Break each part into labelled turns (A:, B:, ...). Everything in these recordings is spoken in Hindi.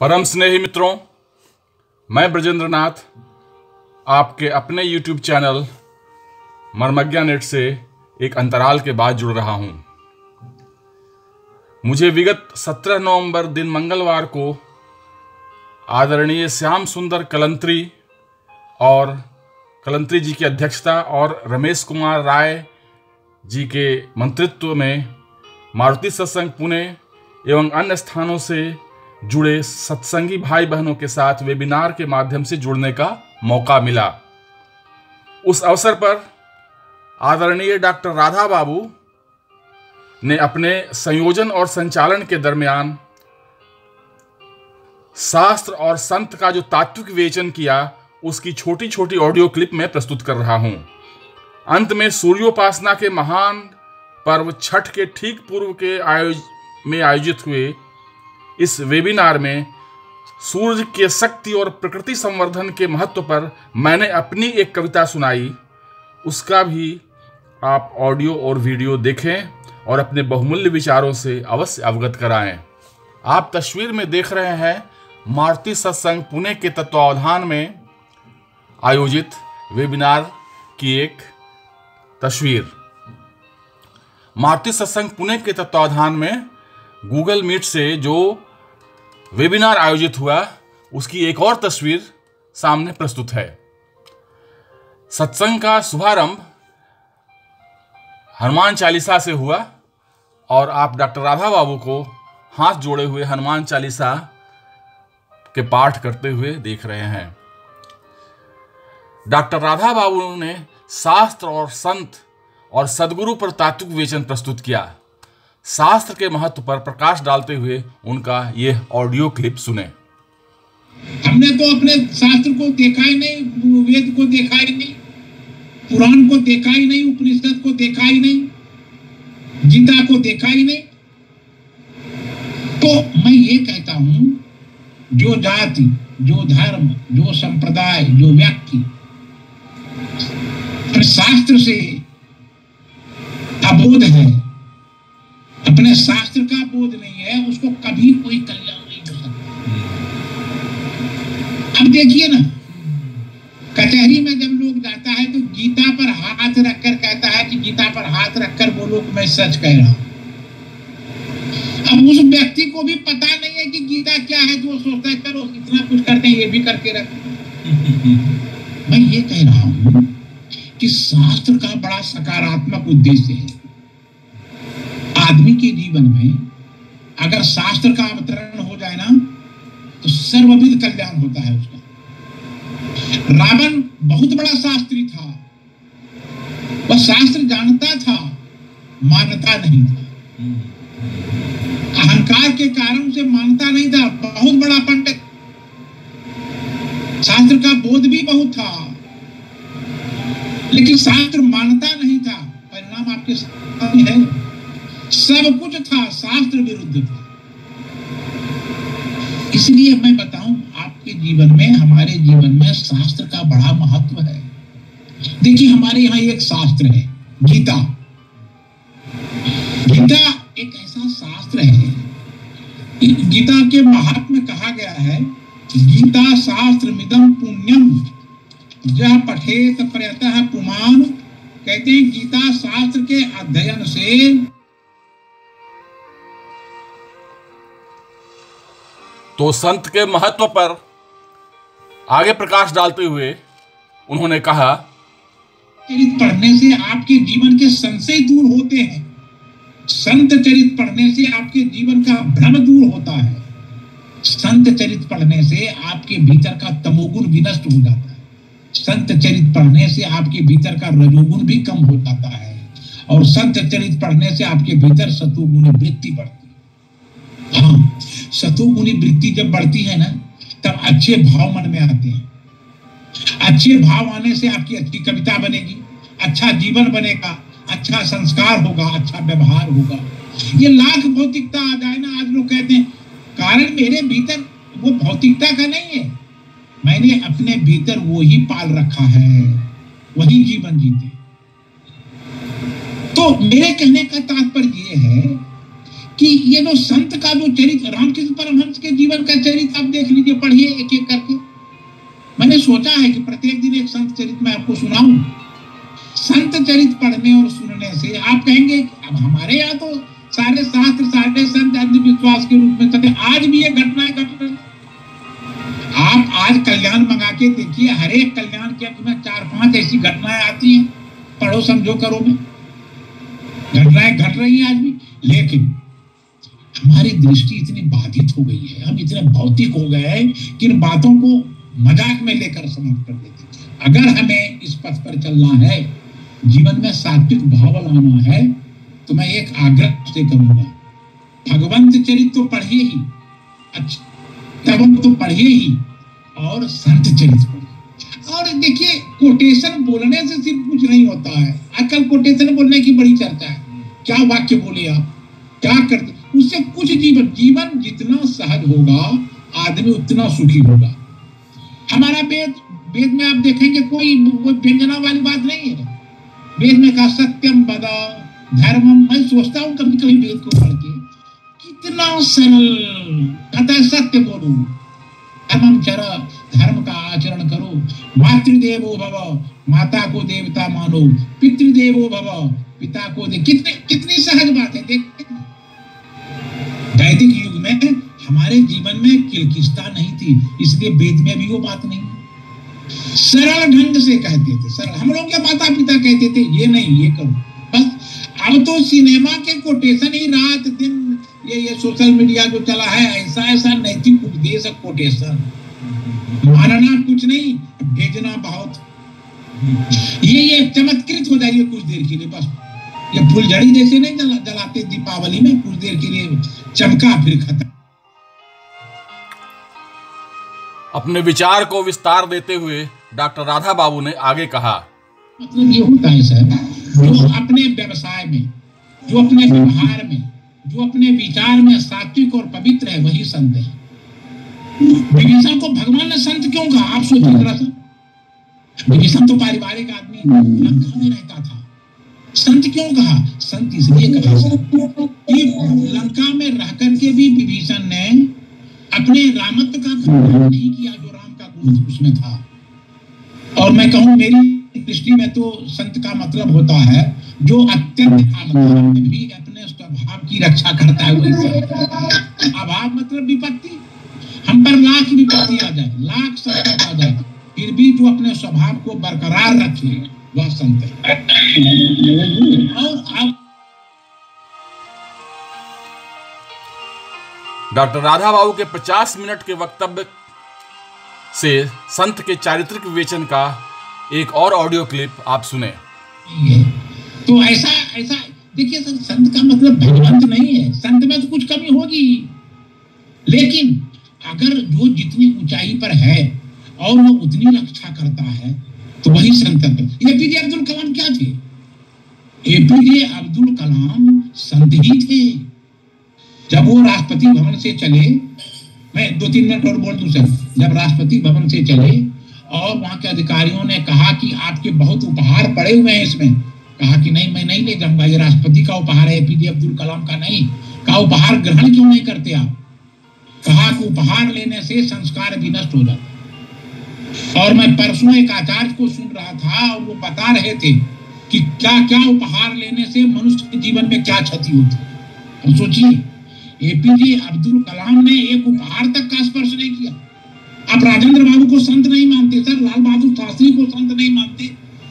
A: परम स्नेही मित्रों, मैं ब्रजेंद्र नाथ आपके अपने YouTube चैनल मर्मज्ञा नेट से एक अंतराल के बाद जुड़ रहा हूं। मुझे विगत 17 नवंबर दिन मंगलवार को आदरणीय श्याम सुंदर कलंत्री और कलंत्री जी की अध्यक्षता और रमेश कुमार राय जी के मंत्रित्व में मारुति सत्संग पुणे एवं अन्य स्थानों से जुड़े सत्संगी भाई बहनों के साथ वेबिनार के माध्यम से जुड़ने का मौका मिला। उस अवसर पर आदरणीय डॉक्टर राधा बाबू ने अपने संयोजन और संचालन के दरमियान शास्त्र और संत का जो तात्विक विवेचन किया, उसकी छोटी छोटी ऑडियो क्लिप मैं प्रस्तुत कर रहा हूं। अंत में सूर्योपासना के महान पर्व छठ के ठीक पूर्व के आयोजित हुए इस वेबिनार में सूर्य के शक्ति और प्रकृति संवर्धन के महत्व पर मैंने अपनी एक कविता सुनाई। उसका भी आप ऑडियो और वीडियो देखें और अपने बहुमूल्य विचारों से अवश्य अवगत कराएं। आप तस्वीर में देख रहे हैं मारुति सत्संग पुणे के तत्वावधान में आयोजित वेबिनार की एक तस्वीर। मारुति सत्संग पुणे के तत्वावधान में गूगल मीट से जो वेबिनार आयोजित हुआ, उसकी एक और तस्वीर सामने प्रस्तुत है। सत्संग का शुभारंभ हनुमान चालीसा से हुआ और आप डॉक्टर राधा बाबू को हाथ जोड़े हुए हनुमान चालीसा के पाठ करते हुए देख रहे हैं। डॉक्टर राधा बाबू ने शास्त्र और संत और सद्गुरु पर तात्विक विवेचन प्रस्तुत किया। शास्त्र के महत्व पर प्रकाश डालते हुए उनका ये ऑडियो क्लिप सुने।
B: हमने तो अपने शास्त्र को देखा ही नहीं, वेद को देखा ही नहीं, पुराण को देखा ही नहीं, उपनिषद को देखा ही नहीं, गीता को देखा ही नहीं। तो मैं ये कहता हूं, जो जाति, जो धर्म, जो संप्रदाय, जो व्यक्ति शास्त्र से अबोध है, अपने शास्त्र का बोध नहीं है, उसको कभी कोई कल्याण नहीं हो सकता। अब देखिए ना, कचहरी में जब लोग जाता है तो गीता पर हाथ रखकर कहता है कि गीता पर हाथ रखकर बोलो कि मैं सच कह रहा हूं। अब उस व्यक्ति को भी पता नहीं है कि गीता क्या है, तो वो सोचता है करो इतना कुछ करते हैं, ये भी करके रखो। मैं ये कह रहा हूं कि शास्त्र का बड़ा सकारात्मक उद्देश्य है। आदमी के जीवन में अगर शास्त्र का अवतरण हो जाए ना, तो सर्वविध कल्याण होता है उसका। रावण बहुत बड़ा शास्त्री था, वह शास्त्र जानता था, मानता नहीं था। अहंकार के कारण से मानता नहीं था। बहुत बड़ा पंडित, शास्त्र का बोध भी बहुत था, लेकिन शास्त्र मानता नहीं था। परिणाम आपके सामने है। सब कुछ था, शास्त्र विरुद्ध था। इसलिए मैं बताऊं, आपके जीवन में, हमारे जीवन में शास्त्र का बड़ा महत्व है। देखिए, हमारे यहाँ एक शास्त्र है, गीता। गीता एक ऐसा शास्त्र है, गीता के महात्म्य में कहा गया है, गीता शास्त्र मिदम पुण्यम जह पठेत प्रयतः पुमान। कहते हैं गीता शास्त्र के अध्ययन से।
A: तो संत के महत्व पर आगे प्रकाश डालते हुए उन्होंने कहा,
B: चरित पढ़ने से आपके जीवन के संशय दूर होते हैं। संत चरित पढ़ने से आपके जीवन का भ्रम दूर होता है। संत चरित पढ़ने से आपके भीतर का तमोगुण विनष्ट हो जाता है। संत चरित पढ़ने से आपके भीतर का रजोगुण भी कम हो जाता है, और संत चरित पढ़ने से आपके भीतर सतोगुणी वृत्ति बढ़ती है। हाँ, सतोगुणी वृत्ति जब बढ़ती है ना, तब अच्छे भाव मन में आते हैं। अच्छे भाव आने से आपकी अच्छी कविता बनेगी, अच्छा जीवन बनेगा, अच्छा संस्कार होगा, अच्छा व्यवहार होगा। ये लाख भौतिकता आ जाए ना, आज लोग कहते हैं कारण मेरे भीतर वो भौतिकता का नहीं है, मैंने अपने भीतर वो ही पाल रखा है, वही जीवन जीते। तो मेरे कहने का तात्पर्य ये है कि ये जो संत का जो चरित्र, रामकृष्ण परमहंस के जीवन का चरित्र आप देख लीजिए, पढ़िए एक एक करके। मैंने सोचा है कि प्रत्येक दिन एक संत चरित्र मैं आपको सुनाऊं। संत चरित्र पढ़ने और सुनने से आप कहेंगे अब हमारे यहाँ तो सारे शास्त्र सारे संत अंधविश्वास के रूप में चलते, आज भी ये घटनाएं घट रही। आप आज कल्याण मंगा के देखिए, हर एक कल्याण के अंत में 4-5 ऐसी घटनाएं आती हैं, पढ़ो समझो करो में, घटनाएं घट रही है आज भी। लेकिन हमारी दृष्टि इतनी बाधित हो गई है, हम इतने भौतिक हो गए हैं कि इन बातों को मजाक में लेकर समाप्त कर देते हैं। अगर हमें इस पथ पर चलना है, जीवन में सात्विक भाव लाना है, तो मैं एक आग्रह से करूंगा, भगवंत चरित्र तो पढ़िए ही, अच्छा तब तो पढ़िए ही, और संत चरित्र पढ़िए। और देखिए कोटेशन बोलने से सिर्फ कुछ नहीं होता है। आजकल कोटेशन बोलने की बड़ी चर्चा है, क्या वाक्य बोले आप, क्या करते, उससे कुछ जीवन जितना सहज होगा आदमी उतना सुखी होगा। हमारा वेद में आप देखेंगे कोई व्यंजना वाली बात नहीं है। वेद में कहा सत्यम वद धर्मम। मैं सोचता हूँ कभी कभी वेद को पढ़ के कितना सरल कहता है, सत्य बोलो, धर्मम चर, धर्म का आचरण करो, मातृदेवो भव, माता को देवता मानो, पितृदेवो भव, पिता को दे। कितनी सहज बात है। देखते वैदिक युग में हमारे जीवन में किलकिस्ता नहीं थी, इसलिए वेद में भी वो बात नहीं। सरल ढंग से कहते थे, सरल। हम लोग के माता पिता कहते थे ये नहीं ये करो, बस। अब तो सिनेमा के कोटेशन ही रात दिन, ये सोशल मीडिया जो चला है, ऐसा ऐसा नैतिक उपदेश कोटेशन, मानना कुछ नहीं, भेजना बहुत। ये चमत्कृत हो जाइए कुछ देर के लिए, बस। ये फुलझड़ी जैसे नहीं जलाते दीपावली में, कुछ देर के लिए चमका फिर खत्म।
A: अपने विचार को विस्तार देते हुए डॉक्टर राधा बाबू ने आगे कहा,
B: मतलब ये होता है सर, जो अपने व्यवसाय में, जो अपने व्यवहार में, जो अपने विचार में सात्विक और पवित्र है, वही संत है। विभीषण को भगवान ने संत क्यों कहा, आप सोचिए जरा सा। विभीषण तो पारिवारिक आदमी लंका में रहता था, संत क्यों कहा? संत इसलिए कहा कि लंका में रह करके भी विभीषण ने अपने रामत्व का खंडन नहीं किया, जो राम का गुण उसमें था। और मैं कहूं मेरी दृष्टि में तो संत का मतलब होता है जो अत्यंत अभाव में भी अपने स्वभाव की रक्षा करता है, वही संत। अभाव मतलब विपत्ति, हम पर लाख विपत्ति आ जाए, लाख संकट आ जाए, फिर भी जो अपने स्वभाव को बरकरार रखे, वह संत है। और आप
A: डॉक्टर राधा बाबू के 50 मिनट के वक्तव्य से संत के चारित्रिक विवेचन का एक और ऑडियो क्लिप आप सुने।
B: तो ऐसा देखिए, संत का मतलब भगवंत नहीं है। संत में तो कुछ कमी होगी, लेकिन अगर जो जितनी ऊंचाई पर है और वो उतनी रक्षा करता है, तो वही संत है। एपीजे अब्दुल कलाम क्या थे? एपीजे अब्दुल कलाम संत ही थे। जब वो राष्ट्रपति भवन से चले, मैं 2-3 मिनट और बोल दूं सर, जब राष्ट्रपति भवन से चले और वहां के अधिकारियों ने कहा कि आपके बहुत उपहार पड़े हुए हैं इसमें, कहा कि नहीं, मैं नहीं ले जाऊंगा, ये राष्ट्रपति का उपहार है, एपीजे अब्दुल कलाम का नहीं। कहा उपहार ग्रहण क्यों नहीं करते आप? कहा कि उपहार लेने से संस्कार भी नष्ट हो जाता। और मैं परसों एक आचार्य को सुन रहा था और वो बता रहे थे कि क्या क्या उपहार लेने से मनुष्य के जीवन में क्या क्षति होती। और सोचिए, एपीजे अब्दुल कलाम ने एक उपहार तक का स्पर्श नहीं किया। आप राजेंद्र बाबू को संत नहीं मानते सर, लाल बहादुर शास्त्री को संत नहीं मानते,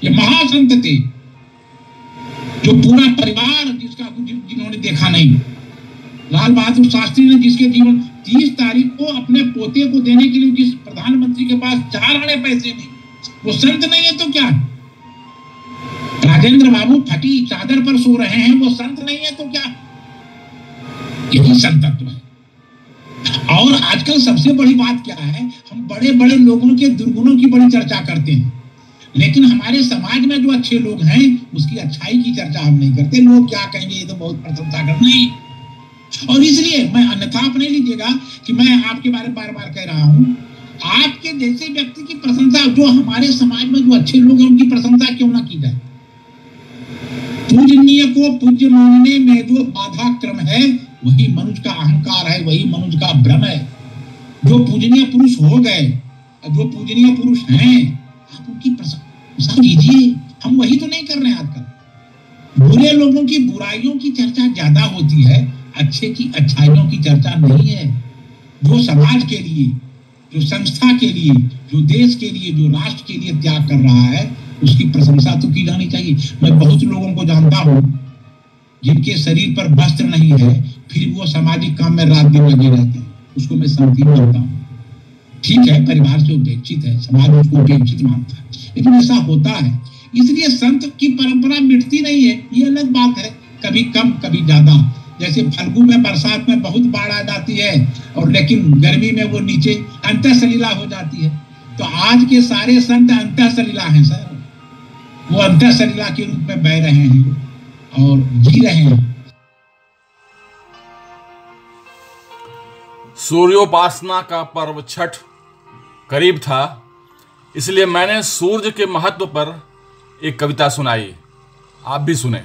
B: ये महासंत थे, जो पूरा परिवार जिन्होंने देखा नहीं। लाल बहादुर शास्त्री ने जिसके जीवन 30 तारीख को अपने पोते को देने के लिए जिस प्रधानमंत्री के पास 4 आने पैसे नहीं, वो संत नहीं है तो क्या? राजेंद्र बाबू फटी चादर पर सो रहे हैं, वो संत नहीं है तो क्या? यही संतत्व है। और आजकल सबसे बड़ी बात क्या है, हम बड़े बड़े लोगों के दुर्गुणों की बड़ी चर्चा करते हैं, लेकिन हमारे समाज में जो अच्छे लोग हैं उसकी अच्छाई की चर्चा हम नहीं करते। लोग क्या कहेंगे, ये तो बहुत प्रशंसा कर नहीं। और इसलिए मैं अन्यथा आप नहीं लीजिएगा कि मैं आपके बारे में बार बार कह रहा हूं, आपके जैसे व्यक्ति की प्रशंसा, जो हमारे समाज में जो अच्छे लोग हैं उनकी प्रशंसा क्यों ना की जाए। पूजनीय को पूज्य मानने में जो बाधा क्रम है वही मनुष्य का अहंकार है, वही मनुष्य का भ्रम है। जो पूजनीय पुरुष हो गए, जो पूजनीय पुरुष हैं, आप उनकी प्रशंसा कीजिए। हम वही तो नहीं कर रहे हैं आजकल। बुरे लोगों की बुराइयों की चर्चा ज्यादा होती है, अच्छे की अच्छाइयों की चर्चा नहीं है। जो समाज के लिए, जो संस्था के लिए, जो देश के लिए, जो राष्ट्र के लिए त्याग कर रहा है, उसकी प्रशंसा तो की जानी चाहिए। मैं बहुत लोगों को जानता हूं जिनके शरीर पर वस्त्र नहीं है, फिर वो सामाजिक काम में रात दिन लगे रहते हैं। उसको मैं शांति मानता हूँ। ठीक है, परिवार से उपेक्षित है, समाज उसको उपेक्षित मानता है, लेकिन ऐसा होता है। इसलिए संत की परंपरा मिटती नहीं है, ये अलग बात है। कभी कम कभी ज्यादा, जैसे फल्गु में, बरसात में बहुत बाढ़ आ जाती है, और लेकिन गर्मी में वो नीचे अंतःसलीला हो जाती है। तो आज के सारे संत अंतःसलीला हैं सर। वो अंतःसलीला के रूप में बह रहे हैं और जी रहे हैं।
A: सूर्योपासना का पर्व छठ करीब था, इसलिए मैंने सूर्य के महत्व पर एक कविता सुनाई। आप भी सुने।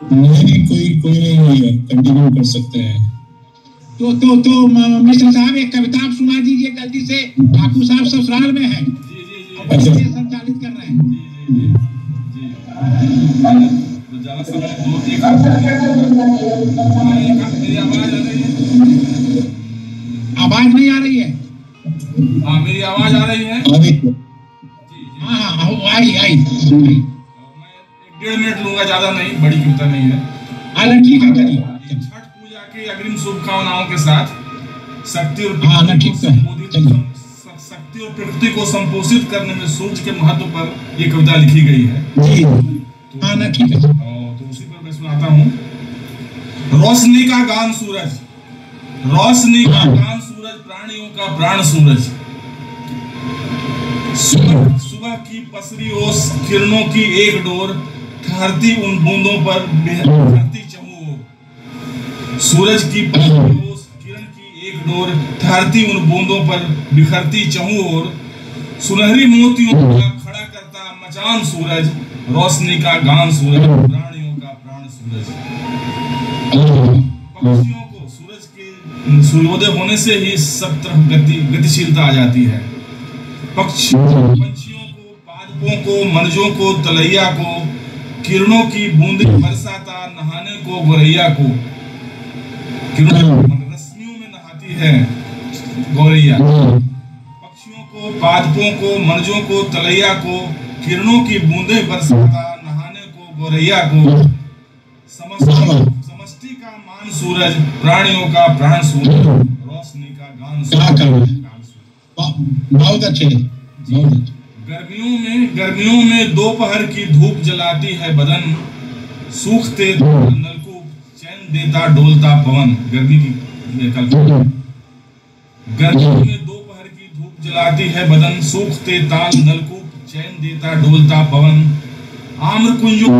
B: नहीं, कोई नहीं है, कंटिन्यू कर सकते हैं। तो मिश्र साहब एक कविता आप सुना दीजिए जल्दी से। ठाकुर साहब ससुराल में हैं, संचालित कर रहे हैं। आवाज नहीं आ रही है?
A: हाँ, मेरी आवाज आ रही है?
B: हाँ, आई।
A: मैं 1.5 मिनट लूंगा, ज्यादा नहीं, बड़ी कविता नहीं है।
B: ठीक है, चलिए।
A: छठ पूजा की अग्रिम शुभकामनाओं के साथ शक्ति और शक्ति और प्रकृति को संपोषित करने में सूर्य के महत्व पर ये कविता लिखी गई है।
B: ठीक है।
A: तो उसी पर मैं सुनाता हूँ। रोशनी का गान सूरज, रोशनी का गान सूरज, प्राणियों का प्राण सूरज। सुबह की पसरी ओस किरणों की एक डोर, ठहरती उन बूंदों पर बिखरती चहु ओर। सूरज की पसरी ओस किरण की एक डोर, ठहरती उन बूंदों पर बिखरती चहु ओर। सुनहरी मोतियों का खड़ा करता मचान सूरज, रोशनी का गान सूरज, प्राणियों का प्राण सूरज। पक्षियों को सूरज के सूर्योदय होने से ही सब तरफ गतिशीलता आ जाती है। पंछियों को, पादपों को, मनजों को, तलैया को, किरणों की बूंदें बरसाता नहाने को गौरैया को। रश्मियों में नहाती है गौरैया। पक्षियों को, पादपों को, मनजों को, तलैया को, किरणों की बूंदें बरसाता नहाने को गौरैया को। समष्टि का मान सूरज, प्राणियों का प्राण सूरज, रोशनी का गान सूरज।
B: बहुत अच्छे।
A: गर्मियों में दोपहर की धूप जलाती है बदन, सूखते नलकूप चैन देता डोलता पवन। गर्मियों में दोपहर की धूप जलाती है बदन, सूखते ताल नलकूप चैन देता डोलता पवन। आम्र कुंजों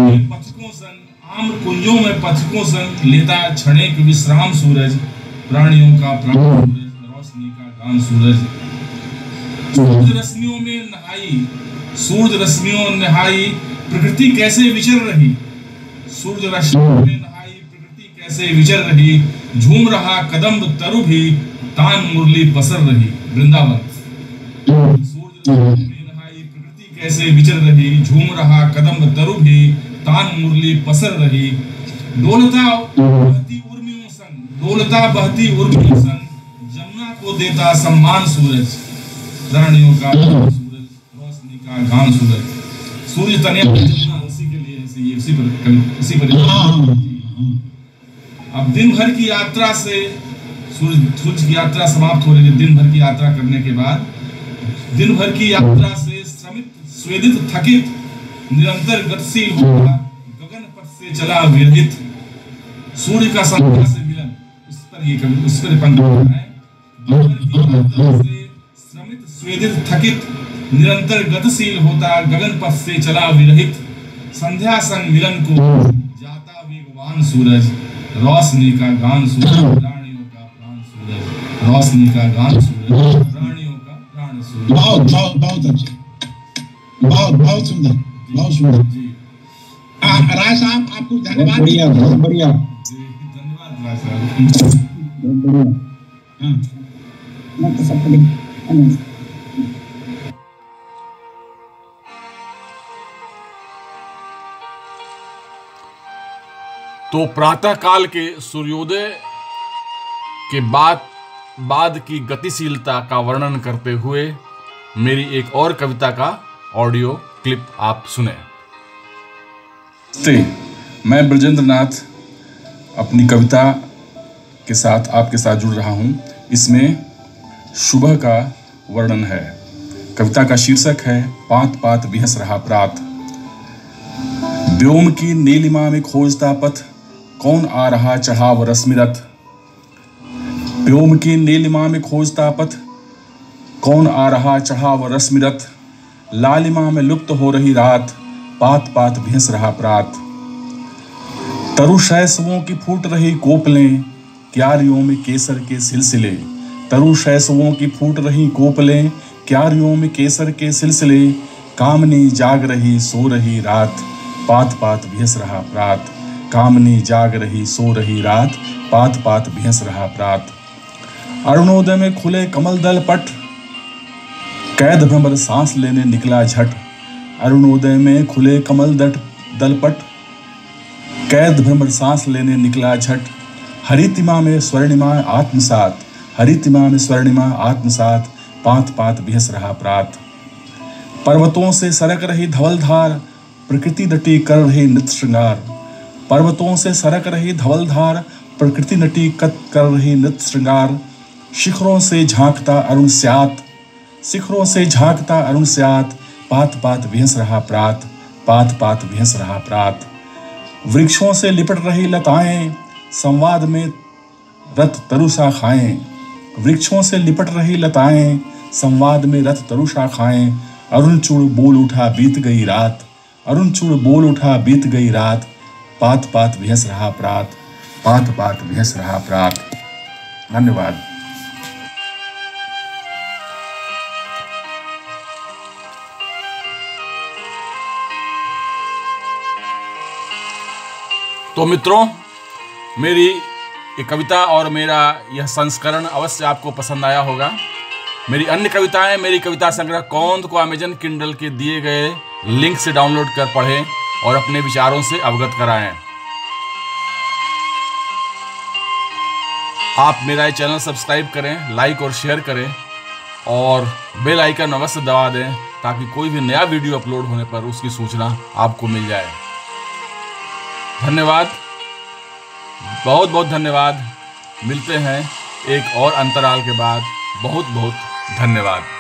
A: में पथिकों संग लेता क्षणिक विश्राम सूरज, प्राणियों का प्राण सूरज, रोशनी का गान सूरज। सूर्य रश्मियों नहाई प्रकृति कैसे विचर रही, सूर्य रश्मियों में नहाई प्रकृति कैसे विचर रही। झूम रहा कदम्ब तरु भी, तान मुरली पसर रही। वृंदावन। सूर्य में नहाई प्रकृति कैसे विचर रही, झूम रहा कदम्ब तरु भी, तान मुरली पसर रही। डोलता बहती उर्मियों संग, जमुना को देता सम्मान सूरज, प्राणियों का सूरज, रोशनी का गान सूरज। सूर्य तनिया जमुना उसी के लिए उसी पर अब दिन भर की यात्रा से सूर्य की यात्रा समाप्त हो रही है। दिन भर की यात्रा करने के बाद, दिन भर की यात्रा से श्रमित, स्वेदित, थकित, निरंतर गतिशील होगा गगन पथ से चला विरहित। सूर्य का संध्या से मिलन, उस पर पंक्ति है। दिन भर की यात्रा से श्रमित, स्वेदित, थकित, निरंतर गतिशील होता गगन पथ से चला विरहित। संध्या संग मिलन को जाता वेगवान सूरज, रोशनी का गान सूरज, प्राणियों का प्राण सूरज, रोशनी का गान सूरज, प्राणियों का प्राण सूरज।
B: बहुत अच्छे, बहुत सुंदर, बहुत सुंदर। राय साहब, आपको धन्यवाद।
C: बढ़िया, बहुत बढ़िया,
A: धन्यवाद सर।
C: बहुत बढ़िया।
B: हाँ,
C: मैं तो सब बढ़िया।
A: तो प्रातः काल के सूर्योदय के बाद की गतिशीलता का वर्णन करते हुए मेरी एक और कविता का ऑडियो क्लिप आप सुने। मैं ब्रजेंद्र नाथ अपनी कविता के साथ आपके साथ जुड़ रहा हूं। इसमें सुबह का वर्णन है। कविता का शीर्षक है पात पात बिहस रहा प्रात। व्योम की नीलिमा में खोजता पथ, कौन आ रहा चढ़ाव रश्मि रथ। व्योम की नीलिमा में खोजता पथ, कौन आ रहा चढ़ाव रश्मि रथ। लालिमा में लुप्त हो रही रात, पात पात भिंस रहा प्रात। तरु शैशवों की फूट रही कोपलें, क्यारियों में केसर के सिलसिले। तरु शैशवों की फूट रही कोपलें, क्यारियों में केसर के सिलसिले। कामनी जाग रही सो रही रात, पात पात भिंस रहा प्रात। कामनी जाग रही सो रही रात, पात पात भिंस रहा प्रात। अरुणोदय में खुले कमल दल पट, कैद भ्रमर सांस लेने निकला झट। अरुणोदय में खुले कमल दल पट, कैद भ्रमर सांस लेने निकला झट। हरितिमा में स्वर्णिमा आत्मसात, हरितिमा में स्वर्णिमा आत्मसात, पात पात भिंस रहा प्रात। पर्वतों से सरक रही धवलधार, प्रकृति नटी कर रही नृत्य श्रृंगार। पर्वतों से सरक रही धवलधार, प्रकृति नटी कर रही नृत्य श्रृंगार। शिखरों से झांकता अरुण स्यात, शिखरों से झांकता अरुण स्यात, पात पात भिंस रहा प्रात। पात पात भिंस रहा प्रात। वृक्षों से लिपट रही लताएं, संवाद में रत तरु शाखाएं। वृक्षों से लिपट रही लताएं, संवाद में रत तरु शाखाएं। अरुण चूड़ बोल उठा बीत गई रात, अरुण चूड़ बोल उठा बीत गई रात, पात पात भिंस रहा प्रात। पात पात भिंस रहा प्रात। धन्यवाद। तो मित्रों, मेरी ये कविता और मेरा यह संस्करण अवश्य आपको पसंद आया होगा। मेरी अन्य कविताएं मेरी कविता संग्रह कौंध को अमेजन किंडल के दिए गए लिंक से डाउनलोड कर पढ़ें और अपने विचारों से अवगत कराएं। आप मेरा ये चैनल सब्सक्राइब करें, लाइक और शेयर करें और बेल आइकन अवश्य दबा दें ताकि कोई भी नया वीडियो अपलोड होने पर उसकी सूचना आपको मिल जाए। धन्यवाद, बहुत बहुत धन्यवाद। मिलते हैं एक और अंतराल के बाद। बहुत बहुत धन्यवाद।